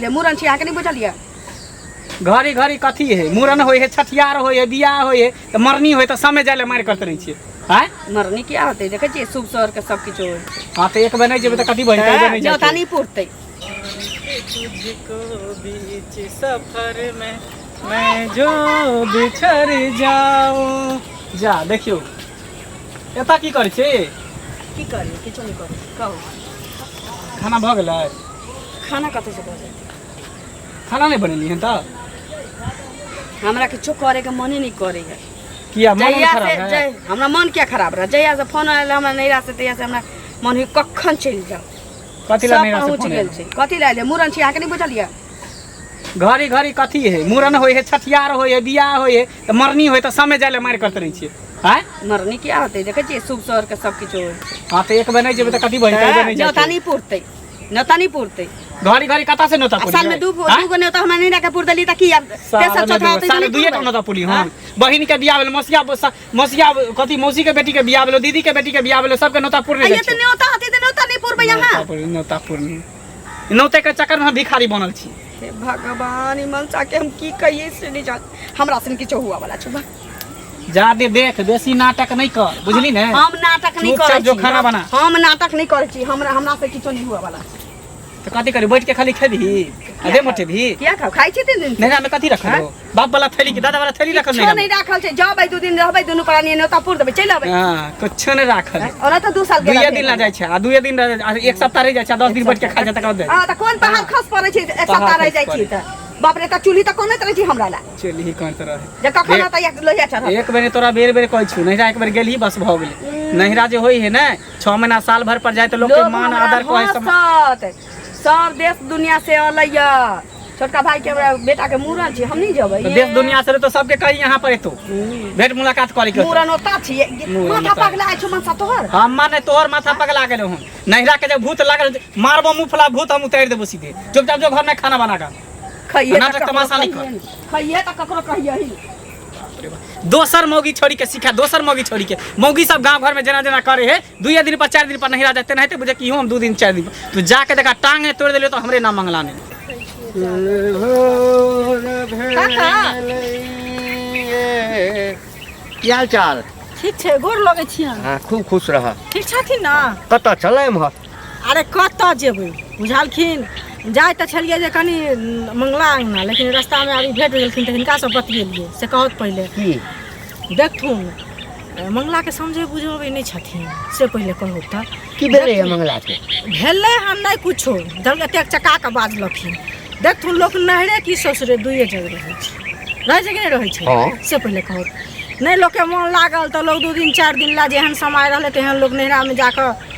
मूरन छी नहीं बुझलिए घड़ी घड़ी कथी है मूरन होय है छठियार होय है बियाह होय है तो मरनी होय तो समय जाले मार करते रही छे हैं मरनी क्या होते देखे छी शुभ शहर के सब किछ होय हां तो एक बने जेबे तो कथी बन कई बने न्योता नहीं पुरते तुझको बीच सफर में मैं जो बिछड़ जाऊं जा देखियो एता की कर छे की करी किछो नहीं करी कहो खाना भ गेलै खाना कते से बजे खाना नहीं बनेली है त हमरा किछो करे के मन ही नहीं करे है किया मन खराब है हमरा मन क्या खराब रहा जया से फोन आयल हमरा नैरा से तया से हमरा मन ही कखन चल जाओ कथी ला नैरा से फोन गेल छै कथी ला ले मूरन छी आके नहीं बुझलिए घड़ी घड़ी कथी है मूरन होय है छठियार होय है बियाह होय है तो मरनी होय तो समय जाले मार करते रही छे हैं मरनी क्या होते देखे छी शुभ शहर के सब किछ होय हां तो एक बने जेबे तो कथी बन कई बने न्योता नहीं पुरते न्योता नहीं पुरते घड़ी घड़ी कता से नोता पुली साल में दू गो न्योता हमरा नहीं रखे पुर देली त की अब तेसर चौथा होते साल दुए टा नोता पुली हां बहिन के बियाह भेल मौसिया कथी मौसी के बेटी के बियाह भेल दीदी के बेटी के बियाह भेल सबके नोता पुरने ये तो न्योता होती त न्योता नहीं पुरबे यहां नोता पुरनी नोते के चक्कर में भिखारी बनल छी हे भगवान ई मनसा के हम की कहिए से नहीं जान हमरा से किछो हुआ वाला छ जादे देख बेसी नाटक नहीं कर बुझली ने हम नाटक नहीं करे जो खाना बना हम नाटक नहीं करे छी हमरा से किछो नहीं हुआ वाला तो कथी करी बैठ के खाली खेबी अदे मोटे भी क्या खाओ खाई छी 3 दिन नैना में कथी रखल हो बाप वाला थैली के दादा वाला थैली रखल नहीं राखल छै जाबै 2 दिन रहबै दुनु प्राणी न्योता पुर देबै चल आबै हां कुछ नहीं राखल और त 2 साल गेल 2 दिन ला जाय छै आ 2 दिन एक सप्ताह रह जाय छै 10 दिन बैठ के खा जाता कर दे हां त कोन पहाड़ खस पड़े छै एक सप्ताह रह जाय छी त बाप रे त चूल्ही त कोन तरह छी हमरा ला चूल्ही कोन तरह जे कखन त एक लोहिया चढ़ एक बेर तोरा बेर बेर कहै छु नैरा एक बेर गेली बस भ गेलै नैरा जे होई है ना 6 महीना साल भर पर जाय त लोग के मान आदर कहै सब देश दुनिया से अलैया छोटका भाई के बेटा के मूरन छी हम नहीं जबै तो देश दुनिया से तो सबके कही यहाँ पर तो भेंट मुलाकात करे के मूरन होता छी माथा पगला है मनसा तोहर हम माने तोहर माथा पगला गेलो हम नैरा के जब भूत लागल मारबो मुफला भूत हम उतार देबो सीधे चुपचाप जो घर में खाना बना का खइए नाटक तमाशा नहीं कर खइए त ककरो कहिए ही दोसर मौगी छोड़ी के सिखा दोसर मौगी छोड़ी के मौगी सब गांव घर में जना जना करे है 2 दिन पर 4 दिन पर नहीं रह जाते नहीं बुझे कि हम 2 दिन 4 दिन तू जाके देखा टांगे तोड़ देले तो हमरे नाम मंगला नहीं की हाल चाल ठीक छै गोर लगे छी हां खूब खुश रह ठीक छथिन ना कत चलै हम अरे कत जेबै बुझालखिन जाय त छलिए जे कनी मंगला अंगना लेकिन रास्ता में अभी भेट गेलखिन त हिनका सब बतियेलिए से कहत पहले की देखथुन मंगला के समझे बुझबे नहीं छथिन से पहले कहू त की भेलै मंगला के भेलै हम नहीं कुछो धल के टेक चका के बाजलखिन देखथुन लोग नहरे की ससुरे दुइए जगह रहै छै कि नहीं रहै छै से पहले कहू नहीं लोग के मन लागल त लोग 2 दिन 4 दिन ला जेहन समय रहले तेहन लोग नहरा में जाकर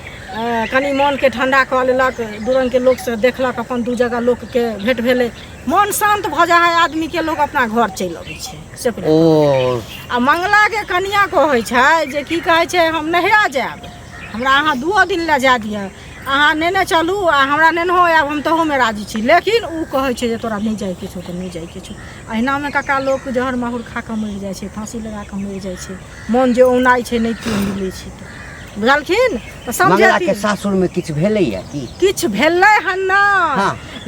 कनी मन के ठंडा क लेलक दूरन के लोग से देखलक अपन 2 जगह लोग के भेंट भेले मन शांत भ जाय है आदमी के लोग अपना घर चल आबै छै से पहले ओ आ मंगला के कनिया कहै छै जे की कहै छै हम नहरा जाब हमरा अहाँ 2 दिन ला जा दिया अहाँ नेने चलू आ हमरा नेन हो आब हम तहु में राजी छी लेकिन उ कहै छै जे तोरा नहीं जाय के छौ त नहीं जाय के छौ अहिना में काका लोग जहर माहुर खा के मर जाय छै फांसी लगा के मर जाय छै मन जे औनाइ छै नहीं क्यों मिलै छै त बुझलखिन त मंगला के सासुर में किछ भेलै या की किछ भेलै हन ना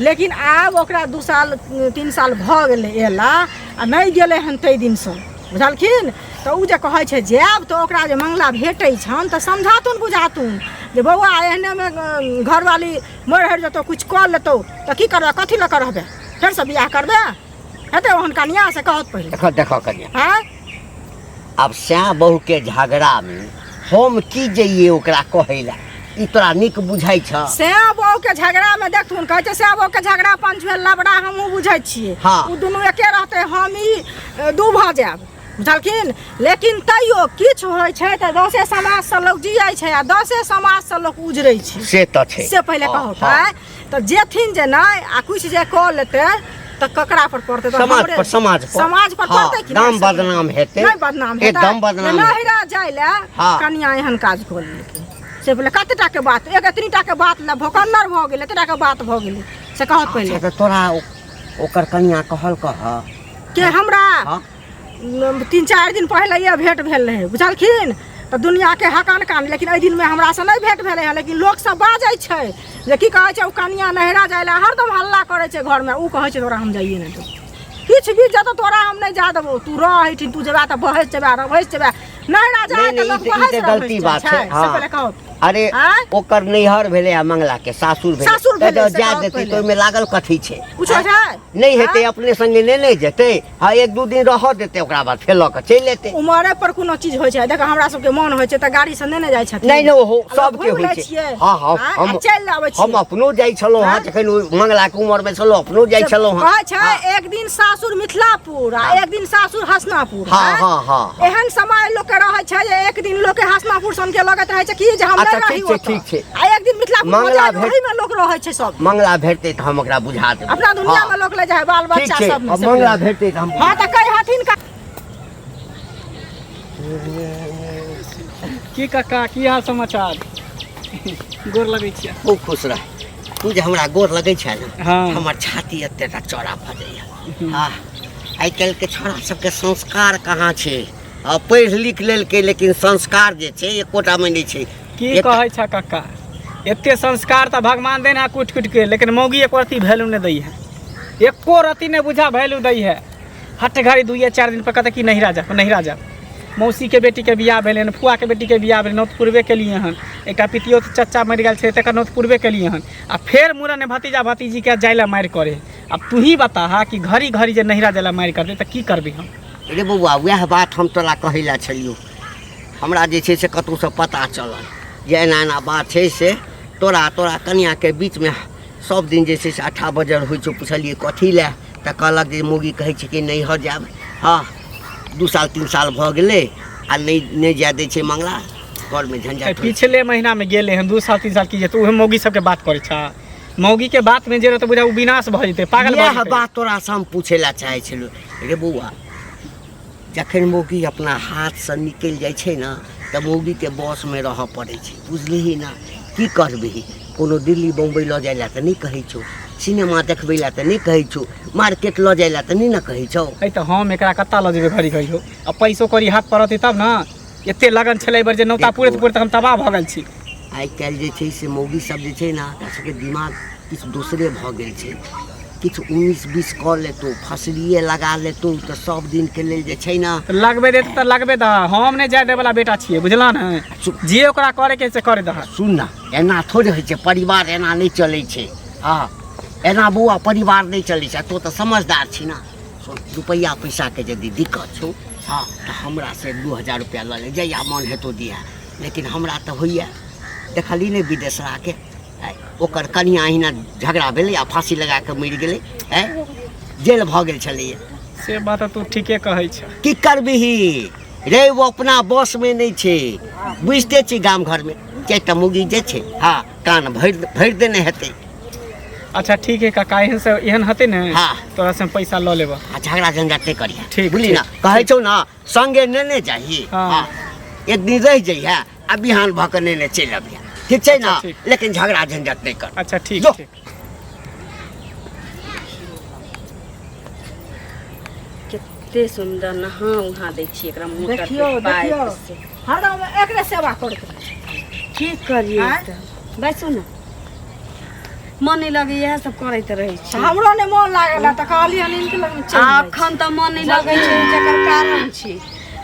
लेकिन आब ओकरा 2 साल 3 साल भ गेलै एला आ नहीं गेलै हन तै दिन से बुझलखिन त उ जे कहै छै जाब त ओकरा जे मंगला भेटै छन त समझातुन बुझातुन जे बौआ एहने में घरवाली मर हट जतो कुछ क लेतो त की करबे कथि ल करबे फेर से बियाह करबे हेते ओहन कन्या से कहत पहिले देखो कन्या हां अब श्याम बहू के झगड़ा में हम की जइए ओकरा कहैला ई तोरा निक बुझाइ छ श्याम बहू के झगड़ा में देखथुन कहै छै श्याम बहू के झगड़ा पंच भेल लबड़ा हमहु बुझै छियै उ दुनु एके रहते हम ई 2 भ जाब बुझलखिन लेकिन तैयो किछ होय छै त 10 समाज से लोग जियै छै आ 10 समाज से लोग उजरै छै से त छै से पहले कहौ त जेथिन जे नहीं आ कुछ जे क लेते त ककरा पर पड़ते समाज पर पड़ते कि नाम बदनाम हेते नहीं बदनाम हेते एकदम बदनाम नहिरा जाय ले कनिया एहन काज कर लेलकै से पहले कतेटा के बात एक एतनीटा के बात ले भोकन्नर भ गेलै एतटा के बात भ गेलै से कहत पहले त तोरा ओकर कनिया कहल कह के हमरा 3-4 दिन पहले ये भेंट भेल रहे बुझलखिन तो दुनिया के हकान कान लेकिन ए दिन में हमरा से नहीं भेंट भेले है लेकिन लोग सब बाजै छै जे की कहै छै, ओ कनिया नहिरा जाय ला हरदम हल्ला करै छै घर में, उ कहै छै तोरा हम जाइए नहीं देबो, किछ भी जतो तोरा हम नहीं जा देबो, तू रह एठिन, तू जेबा त बहस जेबा रहस जेबा, नहिरा जाय त लोग बहस ई गलती बात छै। से पहले कहो अरे ओकर नैहर भेले आ मंगला के सासुर भेले तो जा देती तो में लागल कथी छै, कुछ छै नहीं हेते अपने संगे नहीं जेते, हां एक दू दिन रह देते, ओकरा बाद फेर ल के चल लेते। उमरे पर कोनो चीज होय छै, देख हमरा सब के मन होय छै त गाड़ी से नहीं जाय छथिन, नहीं हो सब के होय छै। हां हम चल आबै छी, हम अपनो जाय छलो हां, जखन मंगला के उमर में छलो अपनो जाय छलो हां। कहै छै एक दिन सासुर मिथिलापुर आ एक दिन सासुर हसनापुर। हां हां हां एहन समय लोग के रहै छै जे एक दिन लोग के हसनापुर सन के लगत रहै छै कि जे हम अच्छा ठीक छै आ एक दिन मिथिलापुर मंगला वही में लोग रहै छै सब। मंगला भेटते त हम ओकरा बुझा देब, अपना दुनिया में लोग ले जाय बाल बच्चा सब में मंगला भेटते त हम हां त कहि हथिन का की काका की हाल समाचार, गोर लगै छियै। खूब खुश रह, तू जे हमरा गोर लगै छै ना, हाँ। हमर छाती एतेटा चौड़ा भ जाइए। हाँ आइ काल्हि के छोरा सबके संस्कार कहाँ छै, पढ़ि लिख लेलकै लेकिन संस्कार जे छै एकोटा में नहीं छै। की कहै छ काका, एते संस्कार त भगवान देना कुट कुट के, लेकिन मौगी एको रति वैल्यू नहीं दै है, एको रति नहीं बुझा वैल्यू दै है। हट घड़ी 2-4 दिन पर कहते कि नहिरा जा। मौसी के बेटी के बियाह भेलै हन, फुआ के बेटी के बियाह भेलै, नौत पूर्वे के लिए हन, एक पितियो चच्चा मरि गेल छै तकर नौत पूर्वे के लिए हन, आ फेर मूड़न भतीजा भतीजी के जाइला मारि करे। अब तू ही बता हा कि घड़ी घड़ी जे नहिरा जाइला मारि करते त की करबी हम। रे बौआ वएह बात हम तोरा कहैला छलियो, हमरा जे छै से कतौ से पता चलल जे एना एना बात छै, से तोरा कन्या के बीच में सब दिन जे छै से 8 बजे होइ छै। पुछलिए कथी ले त कहलक जे मौगी कहै छै कि नहीं हो जाब। हाँ 2 साल 3 साल भ गेलै आ नहीं जा दै छै मंगला, घर में झंझट। पिछले महीना में गेले हन 2 साल 3 साल की तू मौगी सब के बात करे छ, मौगी के बात में जे तो बुझा विनाश भ जेते, पागल भ जेते। बात तोरा से हम पूछे ला चाहे छलो। रे बौआ जखन मौगी अपना हाथ से निकल जाय छै ना, त मौगी के बॉस में रह पड़े छै, बुझलिही ना। की करबही, कोनो दिल्ली बम्बई ल जाय ला त नहीं कहै छौ, सिनेमा देखबै ला त नहीं कहै छौ, मार्केट ल जाय ला त नहीं ना कहै छौ। है त हम एकरा कत्ता ल जेबे घड़ी घड़ी हो, अब पैसो करी हाथ पड़ते तब ना। एते लगन छलै बर जे नौता पूरे पूरे हम तबाह भ गेल छी। आइ काल्हि जे छै से मौगी सब जे छै ना, ओकरा सबके दिमाग किछु दोसरे भ गेल छै, किछु 19-20 क लेतो, फसलिए लगा लेतो, तो सब दिन के लेल जे छै ना लगबे दे त लगबे द, हम नहीं जाय दे वाला बेटा छिए, बुझला ना। जे ओकरा करे के से करे द। सुन ना, एना थोड़े होइ छै, परिवार एना नहीं चलै छै। हाँ एना बौआ परिवार नहीं चलै छै, तो त समझदार छी ना। सुन रुपया पैसा के यदि दिक्कत छौ, हाँ तो हमरा से 2000 रुपया ल ले जइया मन हेतो दिया, लेकिन हमरा तो होइए देखली नहीं विदेशरा के ओकर कनिया अहिना झगड़ा भेलै आ फांसी लगा के मरि गेलै, जेल भ गेल छलैए। से बात तू ठीके कहै छ। की करबिही रे, वो अपना बॉस में नहीं छे, बुझते छी गाम घर में 4टा मुगी जे छै, हाँ कान भरि देने हेतै। अच्छा ठीक है काका, एहन हते ने हाँ तोरा से पैसा ल लेबा, झगड़ा झंझट नहीं करिया, ठीक बुझली ना। कहै छौ ना संगे नेने जाही, हाँ एक दिन रह जइहा आ बिहान भ के नेने चलि अबिया, ठीक छै ना। लेकिन झगड़ा झंझट नहीं कर। अच्छा ठीक जो। ठीक। कते सुंदर नहा उहा दै छी एकरा मोटर देखियो पे देखियो पाइप से। हरदम एकरे सेवा करैत रहै छै। की करिए आँय? त बैसू ना, मन नहीं लगे इएह सब करैत रहै छी। हमरो ने मोन लागल त कहलिए इनके लग चल जाय। अखन त मन नहीं लगे छै, जकर कारण छी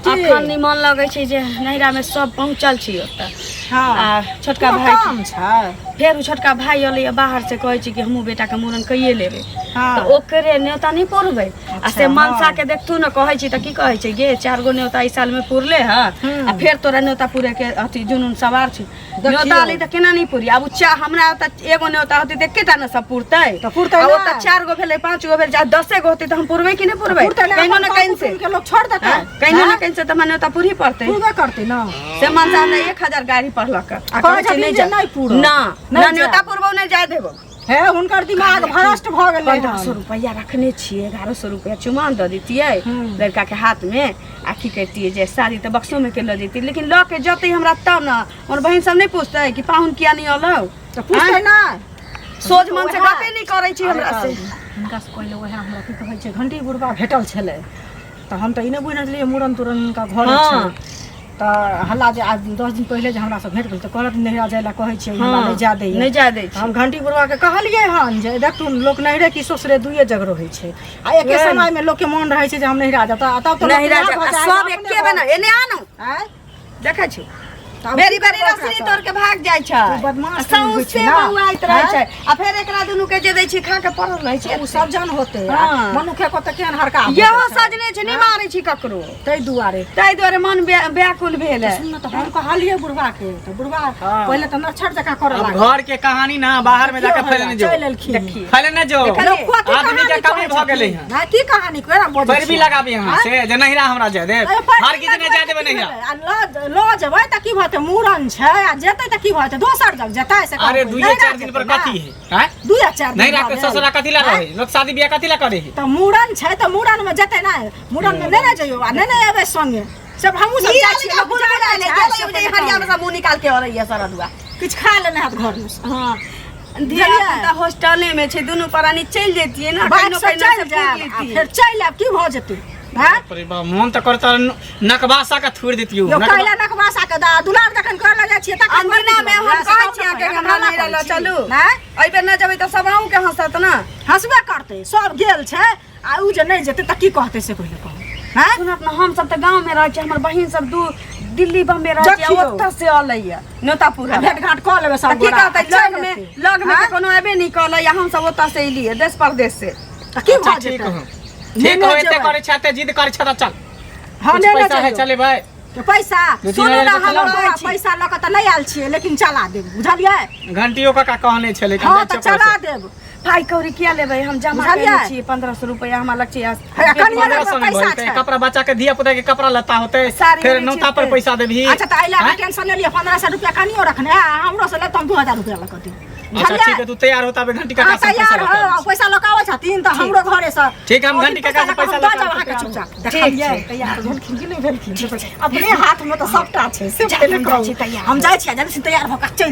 अखन नहीं मन लगे छै जे नैरा में सब पहुंचल छी ओतऽ। हाँ आ छोटका कोनो भाई काम छै। फेर उ छोटका भाई अलै बाहर से कहै छी कि हमहूँ बेटा के मूड़न कइए लेबै, हाँ। तो ओकरे न्योता नहीं पुरबै। आ से मनसा के देखतू न कहै छी त की कहै छै गे 4 गो न्योता ई साल में पुरले ह, आ फेर तोरा न्योता पूरे के अथी जुनून सवार छी। न्योता अली त केना नहीं पूरी, अब हमरा त एगो न्योता होती त एकेटा न सब पुरतै, त पुरतै आ ना। ओतऽ 4 गो भेलै 5 गो भेलै चाहे 10 गो होती त हम पुरबै कि नहीं पुरबै, कहिनो न कहीं से के लोग छोड़ देता है, कहिनो न कहीं से त मन न्योता पूरी पड़तै। पूरा करते ना। से मनसा ने 1000 गाड़ी पढ़लक आ कहै कहै छै छथिन नहीं जे जा, नहीं पूरब, ना नहीं ना जा। न्योता पुरबौ नहीं जाय देबौ। हे हुनकर दिमाग भ्रष्ट भ गेलै। 1500 रुपया रखने छिए, 1100 रुपया चुमान द देतिए लड़का के हाथ में, आ की कहतिए जे साड़ी त बक्सो में के ल देती, लेकिन ल के जतै हमरा तब न और बहन सब नहीं पूछतै कि पाहुन किया नहीं अलौ, त पूछतै ना। सोच मन से गपे नहीं करै छी हमरा से। हुनका से पहिले वएह हमरा की कहै छै घंटी बुढ़बा भेटल छलै, त हम त ई नहीं बुझने छलिए मूड़न तुरन हुनका घर हाँ। छै। त तो हल्ला जे आज 10 दिन पहले जे हमरा सब भेट गेल तो कहलक नहिरा जाय ला कहै छियै हमरा हाँ, नहीं जा दै नहीं जा दै हम घंटी बुढ़वा के कहलिए हन जे देखथुन लोक नहिरे की ससुरे दुइये जगह रहै छै आ एके समय में लोक के मन रहै छै जे हम नहिरा जाता तब तो नहीं राजा सब एके बना एने आनो देखै छी मेरी बारी रसरी तोड़ के भाग जाय छै बदमाश सौंसे बौआइत रहै छै आ फेर एकरा दुनू के जे दै छी खा के पड़ल रहै छै उ सब जन होते हाँ। मनुखे को त केहन हरका यहो सजने छै नहीं मारै छी ककरो तै दुआरे ताहि दुआरे मन व्याकुल भेल है सुन त हम कहलिए बुढ़वा के तो बुढ़वा हाँ। पहले त नछड़ जका करे अब लागल घर के कहानी ना बाहर में जाके फैलने जो चल एलखिन देखिए फैलने जो आदमी के कमी भ गेलै है ना की कहानी कोरा बोझ पैर भी लगाबी यहाँ से जे नहिरा हमरा जाय दे हर किसी ने जाय देबे नहिरा लो जेबै त की भते मूरन छै आ जेतै त की भते दोसर जग जेतै से अरे 2-4 दिन पर कथी है हैं 2-4 दिन नहिरा के ससुरा कथी ला रहे लोग शादी बियाह कथी ला करे है त मूरन छै त मूरन में जेतै ना मूरन में नै जइयो आ नै एबे संगे सब हमहु सब जाइ छी हरिया में सब मुंह निकाल के और ये सरदुआ किछ खा लेने हाथ घर में हां धिया पुता हॉस्टले में छै दुनू प्राणी चल जेतिए ना बाइक से चल जाए फिर चल आब की भ जेतै हां अरे बा मन त करता नकबासा का छोड़ देतियो यो काइला नकबासा के दा दुलार जखन कर लगे छी त अंदना में हम कहै छी के हमरा नहीं रहलो चलू एइ बेर न जेबै त सब आहू के हंसत ना हंसबे करते सब गेल छै आ उ जे नहीं जेतै त की कहतै से पहिले कह हां सुनत ना हम सब त गांव में रहै छी हमर बहिन सब दू दिल्ली बम्बे रहै छी देखियौ। ओत्ता से अलैया नोतापुरा भेट घाट क लेबे सब की गोरा। कहतै लग में के कोनो एबे नहीं कहलै या हम सब ओत्ता से एलिए देश परदेश से त की भ ठीक जेतै हो ठीक हो एते करे छते जिद करे छता चल हां कुछ नै पैसा है चले भाई पैसा 2-3 सुन हजार ना रुपया हम चला। पैसा ल के त नहीं आयल छियै लेकिन चला देब बुझलियै घंटियों का कहने छले हां त चला देब भाई कौरी किया लेबै हम जमा बुझलियै? करने छी 1500 रुपया हमरा लग छै है, कनिया लग पैसा पैसा छै। कपड़ा बच्चा के दिया पुता के कपड़ा लता होते साड़ी फिर उड़ी नौता पर छिपते। पैसा देबी अच्छा त आइला टेंशन ले लिया 1500 रुपया कनियो रखने है हमरो से ले तुम 2000 रुपया ल के अच्छा ठीक है तू तैयार होता बे घंटी का हाँ, पैसा तैयार हो लगा पैसा लकावे छथिन त हमरो घरे से ठीक है, हम घंटी का पैसा पैसा लगा लगा के के चुपचाप ठीक देखलिए छै। तैयार भेलखिन कि नहीं भेलखिन अपने हाथ में तो सबटा छै से पहले कहू हम जाय छी जल्दी से तैयार भ के चल